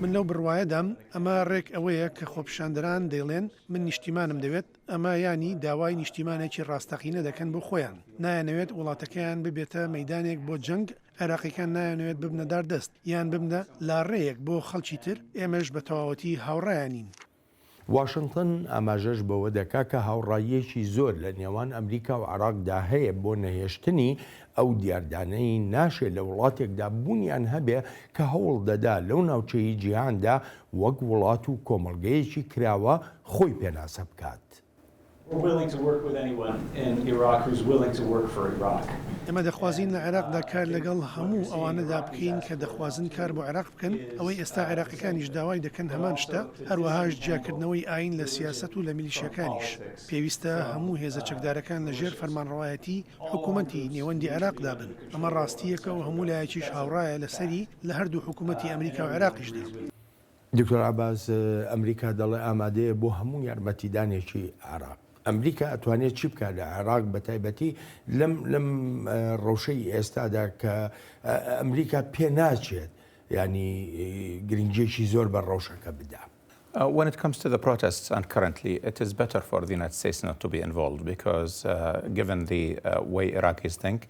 من لەو بڕواایەدام ئەمە ڕێک ئەوەیە کە خۆپیشاندەران دەیڵێن من نیشتیمانم دەوێت، ئەمە ینی داوای نیشتیمانێکی ڕاستەقینە دەکەن بۆ خۆیان، نایەنەوێت وڵاتەکەیان ببێتە مەدانێک بۆ جەنگ، عێراقیەکان نایەنەوێت ببنەدار دەست یان ببنە لاڕێیەک بۆ خەڵکی تر، ئێمەش بە تەواوەتی هاوڕایانین. واشنگتن ئاماژەش بەوە دەکا کە هاوڕاییەکی زۆر لە نێوان ئەمریکا و عێراقدا هەیە بۆ نەهێشتنی ئەو دیاردانەی ناشێت لە وڵاتێکدا بوونیان هەبێ کە هەوڵ دەدا لەو ناوچەی جیهاندا وەک وڵات و کۆمەڵگەیەکی کراوە خۆی پێناسە بکات. ئێمە دەخوازین لە عێراقدا کار لەگەڵ هەموو ئەوانەدا بکەین کە دەخوازن کار بۆ عێراق بکەن، ئەوەی ئێستا عێراقیەکانیش داوای دەکەن هەمان شتە، هەروەهاش جیاکردنەوەی ئاین لە سیاست و لە میلیشیەکانیش. پێویستە هەموو هێزە چەکدارەکان لەژێر فەرمانڕەوایەتی حکوومەتی نێوەندی عێراقدا بن. ئەمە ڕاستیەکە و هەموو لایەکیش هاوڕایە لەسەری لە هەردوو حکوومەتی ئەمریکا و عێراقیشدا. دکتۆر عەباس، ئەمریکا دەڵێ ئامادەیە بۆ هەموو یارمەتیدانێکی عێراق. ئەمریکا ئەتوانێت چی بکات لە عێراق بە تایبەتی لەم ڕەوشەی ئێستادا کە ئەمریکا پێ ناچێت ینی گرنگجێکی زۆر بە ڕەوشەکە بدا. When it comes to the protests, and currently it is better for the United States not to be involved because given the way Iraqis think,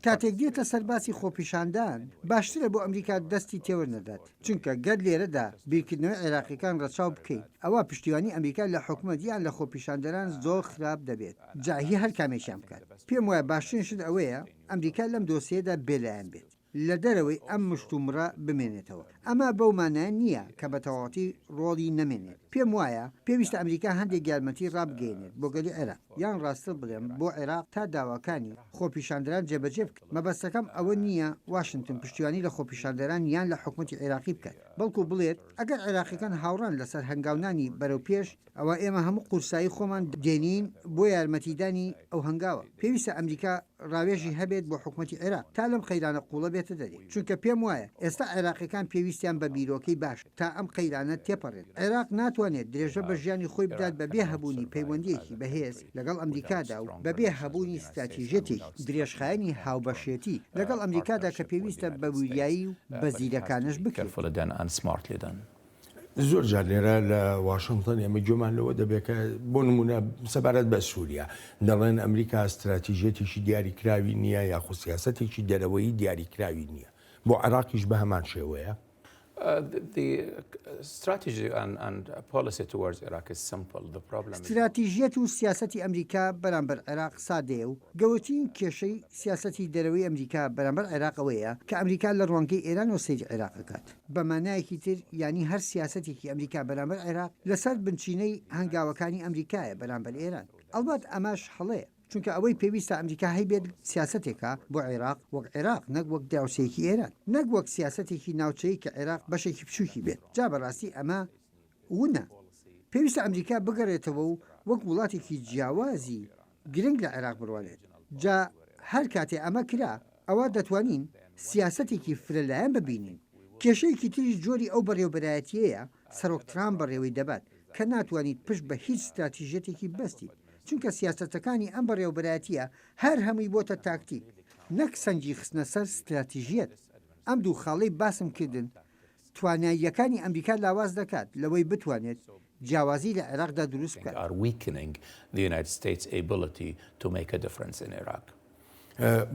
کاتێک دێتە سەرباسی خۆپیشاندان باشترە بۆ ئەمریکا دەستی تێوە نەدات، چونکە گەر لێرەدا بیرکردنەوەی عێراقیەکان ڕەچاو بکەیت ئەوە پشتیوانی ئەمریکا لە حکوومەت یان لە خۆپیشاندەران زۆر خراپ دەبێت، جاهی هەر کامێکیان بکات. پێم وایە باشترین شت ئەوەیە ئەمریکا لەم دۆسیەدا بێلایەن بێت، لە دەرەوەی ئەم مشتومڕە بمێنێتەوە. ئەمە بەومانە نییە کە بە تەواوەتی ڕۆڵی نەمێنێت. پێم وایە پێویستە ئەمریکا هەندێک یارمەتی ڕابگەێنێت بۆ گەلی عێراق، یان ڕاستە بڵێم بۆ عێراق تا داواکانی خۆپیشاندەران جێبەجێ بکات. مەبەستەکەم ئەوە نییە واشنگتن پشتیوانی لە خۆپیشاندەران یان لە حکوومەتی عێراقی بکات، بەڵکو بڵێت ئەگەر عێراقیەکان هاوڕان لەسەر هەنگاونانی بەرەو پێش، ئەوە ئێمە هەموو قورسایی خۆمان دێنین بۆ یارمەتیدانی ئەو هەنگاوە. پێویستە ئەمریکا ڕاوێژی هەبێت بۆ حکوومەتی عێراق تا لەم قەیرانە قوڵە بێتە دەرێ، چونکە پێم وایە ئێستا عێراقیەکان پێویستیان بە بیرۆکەی باش تا ئەم قەیرانە تێپەڕێت. عێراق ناتوانێت درێژە بە ژیانی خۆی بدات بەبێ هەبوونی پەیوەندیەکی بەهێز لەگەڵ ئەمریکادا و بەبێ هەبوونی استراتیژێتی درێژخایەنی هاوبەشێتی لەگەڵ ئەمریکادا کە پێویستە بە وریایی و بەزیرەکانش بکرێت. زۆر جار لێرە لە واشنگتن ئێمە گوێمان لەوە دەبێت کە بۆ نمونە سەبارەت بە سووریا دەڵێن ئەمریکا استراتیژێتێکی دیاریکراوی نییە یاخود سیاسەتێکی دەرەوەیی دیاریکراوی نییە، بۆ عێراقیش بە هەمان شێوەیە. استراتیژیەت و سیاسەتی ئەمریکا بەرامبەر عێراق سادەیە و گەورەترین کێشەی سیاسەتی دەرەوەی ئەمریکا بەرامبەر عێراقەوەیە کە ئەمریکا لە ڕوانگەی ئێران و سەیری عێراق دەکات. بە مانایەکی تر ینی هەر سیاسەتێکی ئەمریکا بەرامبەر عێراق لەسەر بنچینەی هەنگاوەکانی ئەمریکایە بەرامبەر ئێران. ئەلبەت ئەماش هەڵەیە، چونکە ئەوەی پێویستە ئەمریکا هەیبێت سیاسەتێکە بۆ عێراق وەک عێراق نەک وەک داوسەیەکی ئێران، نەک وەک سیاسەتێکی ناوچەیە کە عێراق بەشێکی بچووکی بێت. جا بەڕاستی ئەمە ونە. پێویستە ئەمریکا بگەڕێتەوە و وەک وڵاتێکی جیاوازی گرنگ لە عێراق بڕوانێت. جا هەر کاتێ ئەمە کرا ئەوە دەتوانین سیاسەتێکی فرەلایەن ببینین. کێشەیەکی تریش جۆری ئەو بەڕێوەبەرایەتیەیە سەرۆکتران بەڕێوەی دەبات کە ناتوانیت پشت بە هیچ استراتیژێتێکی بەستیت، چونکە سیاسەتەکانی ئەم بەڕێوەبەرایەتیە هەر هەمووی بۆتە تاکتیک، نەک سەنجی خستنە سەر استراتیژیەت. ئەم دوو خاڵەی باسم کردن تواناییەکانی ئەمریکا لاواز دەکات لەوەی بتوانێت جیاوازی لە عێراقدا دروست بکات.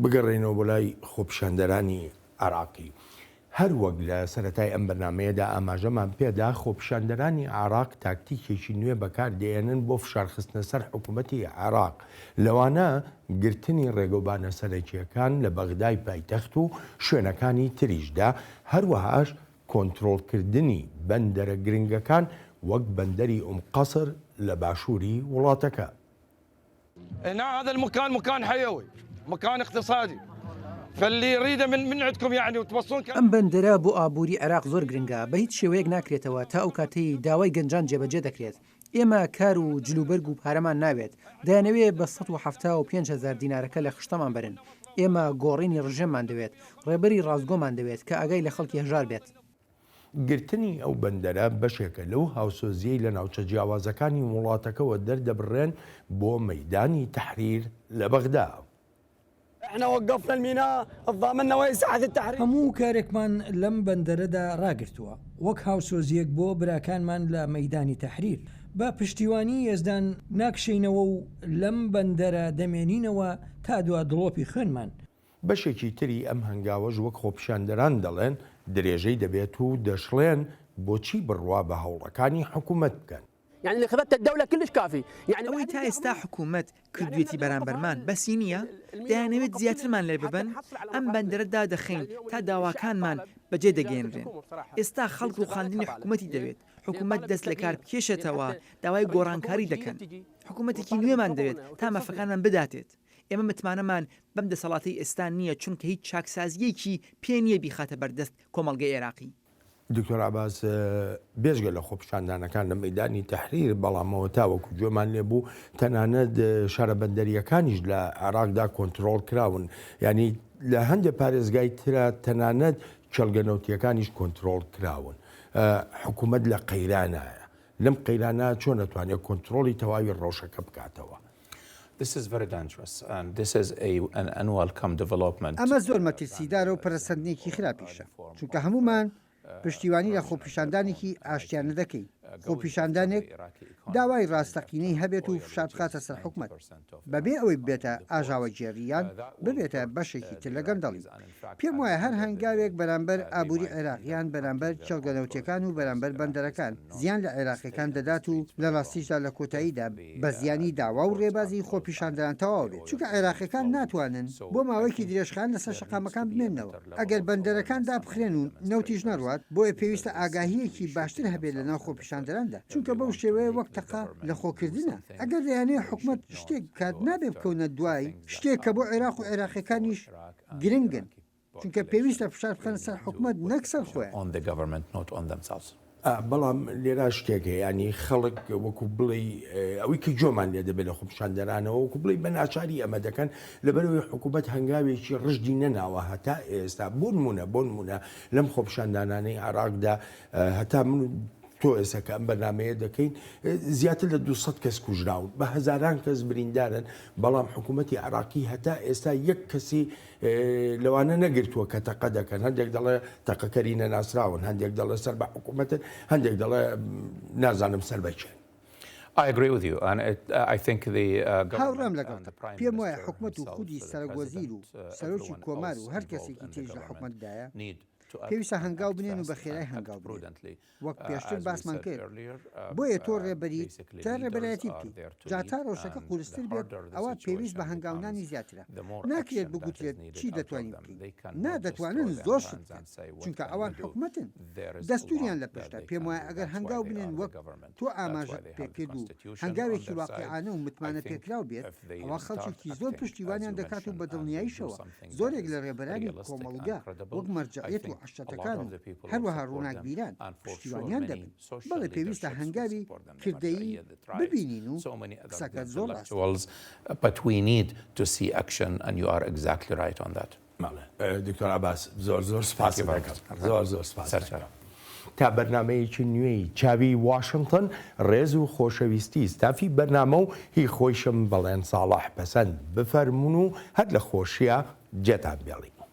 بگەڕێنەوە بۆ لای خۆپیشاندەرانی عێراقی. هەروەک لە سەرەتای ئەم بەرنامەیەدا ئاماژەمان پێدا خۆپیشاندەرانی عێراق تاکتیکێکی نوێ بەکاردێنن بۆ فشارخستنە سەر حکوومەتی عێراق لەوانە گرتنی ڕێگەوبانە سەرەکیەکان لە بەغدای پایتەخت و شوێنەکانی تریشدا هەروەهاش کۆنتڕۆڵکردنی بەندەرە گرنگەکان وەک بەندەری قەسر لە باشووری وڵاتەکە. هذا المكان مكان حيوي مكان اقتصادي فاللي يريده من عندكم يعني وتوصلون ئەم بەندەرە بۆ ئابووری عێراق زۆر گرنگە بە هیچ شێوەیەک ناکرێتەوە تا ئەو کاتەی داوای گەنجان جێبەجێ دەکرێت. ئێمە کار و جلوبەرگ و پارەمان ناوێت دەیانەوێت بە 175,000 دینارەکە لە خشتەمان برن. ئێمە گۆڕینی ڕژێممان دەوێت ڕێبەری ڕازگۆمان دەوێت کە ئاگای لە خەڵکی هەژار بێت. گرتنی ئەو بەندەرە بەشێکە لەو هاوسۆزیەی لە ناوچە جیاوازەکانی وڵاتەکەەوە دەردەبڕێن بۆ مەیدانی تەحریر لە بەغدا. هەموو کارێکمان لەم بەندەرەدا ڕاگرتووە وەک هاوسۆزیەک بۆ براکانمان لە مەیدانی تەحریر بە پشتیوانی ێزدان ناکشینەوە و لەم بەندەرە دەمێنینەوە تا دوا دڵۆپی خوێنمان. بەشێکی تری ئەم هەنگاوەش وەک خۆپیشاندەران دەڵێن درێژەی دەبێت و دەشڵێن بۆچی بڕوا بە هەوڵەکانی حکوومەت بکەن. يعني اللي خذت الدولة كلش كافي يعني ئەوەی تا ئێستا حکوومەت کردوێتی بەرامبەرمان بەسی نییە دەیانەوێت زیاترمان لێ ببن ئەم بەندەرەدا دەخین تا داواکانمان بەجێ دەگەێنرێن. ئێستا خەڵک و خاندنی حکوومەتی دەوێت حکوومەت دەست لە کار بکێشێتەوە داوای گۆڕانکاری دەکەن حکوومەتێکی نوێمان دەوێت تا مەفەکانمان بداتێت. ئێمە متمانەمان بەم دەسەڵاتی ئێستا نییە چونکە هیچ چاکسازیەکی پێ نییە بیخاتە بەردەست کۆمەڵگەی عێراقی. دکتۆر عباس بێژگە لە خۆپیشاندانەکان لە مەیدانی تەحریر بەڵامەوە تاوەکو گوێمان لێبوو تەنانەت شارە بەندەریەکانیش لە عێراقدا کۆنتڕۆڵ کراون ینی لە هەندێک پارێزگای ترە تەنانەت چەلگەنەوتیەکانیش کۆنتڕۆڵ کراون. حکوومەت لە قەیرانایە لەم قەیرانە چۆن نەتوانێت کۆنتڕۆڵی تەواوی ڕۆژەکە بکاتەوە. This is very dangerous and this is an unwelcome development. ئەمە زۆر مەترسیدارە و پەرەسەندنێکی خراپیشە چونکە هەمومان پشتیوانی لە خۆپیشاندانێکی ئاشتیانە دەکەین. خۆپیشاندانێک داوای ڕاستەقینەی هەبێت و فشار بخاتە سەر حکوومەت بەبێ ئەوەی بێتە ئاژاوە جێریان ببێتە بەشێکی تر لە گەندەڵی. پێم وایە هەر هەنگاوێک بەرامبەر ئابووری عێراقیان بەرامبەر چەڵگەنەوتیەکان و بەرامبەر بەندەرەکان زیان لە عێراقیەکان دەدات و لە ڕاستیشدا لە کۆتاییدا بە زیانی داوا و ڕێبازی خۆپیشاندان تەواو بێت چونکە عێراقیەکان ناتوانن بۆ ماوەیەکی درێژخان لەسەر شەقامەکان بمێنەوە. ئەگەر بەندەرەکان دابخرێن و نەوتیش نەڕوات بۆیە پێویستە ئاگاهیەکی باشتر هەبێت لە ناو خۆپیشاندەراندا چونکە بەو شێوەیە وەک تەقا لە خۆکردنە. ئەگەر دەیانەیە حکوومەت شتێک کات نابێ بکەونە دوای شتێک کە بۆ عێراق و عێراقیەکانیش گرنگن چونکە پێویستە فشار بخەنە سەر حکوومەت نەک سەر خۆیان. بەڵام لێرا شتێکە ینی خەڵک وەکو بڵێ ئەوەی کە جۆمان لێ دەبێت لە خۆپیشاندەرانەوە وەکو بڵێ بە ناچاری ئەمە دەکەن لەبەرەوەی حکوومەت هەنگاوێکی ڕژدی نەناوە هەتا ئێستا بۆ نمونە لەم خۆپیشاندانانەی عێراقدا هەتا من تۆ ئێستا ئەم بەرنامەیە دەکەین زیاتر لە 200 کەس کوژراون بە هەزاران کەس بریندارن بەڵام حکوومەتی عێراقی هەتا ئێستا یەک کەسی لەوانە نەگرتووە کە تەقە دەکەن هەندێک دەڵێ تەقەکەری نەناسراون هەندێک دەڵێ سەر بە حکوومەتن هەندێک دەڵێ نازانم سەر بەچێن. I agree with you and I think the هاوڕام لەگەڵ پێم وایە حکوومەت و خودی سەرۆکوەزیر و سەرۆکی کۆمار و هەر کەسێکی تێژ لە حکوومەتدایە پێویستە هەنگاو بنێن و بە خێرای هەنگاو بڕێن وەک پێشتر باسمان کرد بۆیە تۆ ڕێبەری تا ڕێبەرایەتی بکەیت جا تا ڕۆژەکە قورستر بێت ئەوە پێویست بە هەنگاونانی زیاترە ناکرێت بگوترێت چی دەتوانین بکەین نادەتوانن زۆر شت بکەن چونکە ئەوان حکوومەتن دەستوریان لە پێشدا پێم وایە ئەگەر هەنگاو بنێن وەک تۆ ئاماژەت پێکرد و هەنگاوێکی واقعانە و متمانە پێکراو بێت ئەوە خەڵکێکی زۆر پشتیوانیان دەکات و بە دڵنیاییشەوە زۆرێک لە ڕێبەرانی کۆمەڵگا وەک مەرجەعیەت و عشتەکان و هەروەها ڕووناکبیران پشتیوانیان دەبن بەڵێ پێویستە هەنگاوی کردەیی ببینین و قسەکە زۆر ڕاست. But we need to see action and you are exactly right on that. دکتۆر عباس زۆر سپاس زۆر سپاس. تا بەرنمەیەکی نوێی چاوی واشنگتن ڕێز و خۆشەویستی ستافی بەرنامە و هی خۆشم بەڵێن ساڵح پەسەند بفەرمون و هەر لە خۆشیە جێتان بێڵی.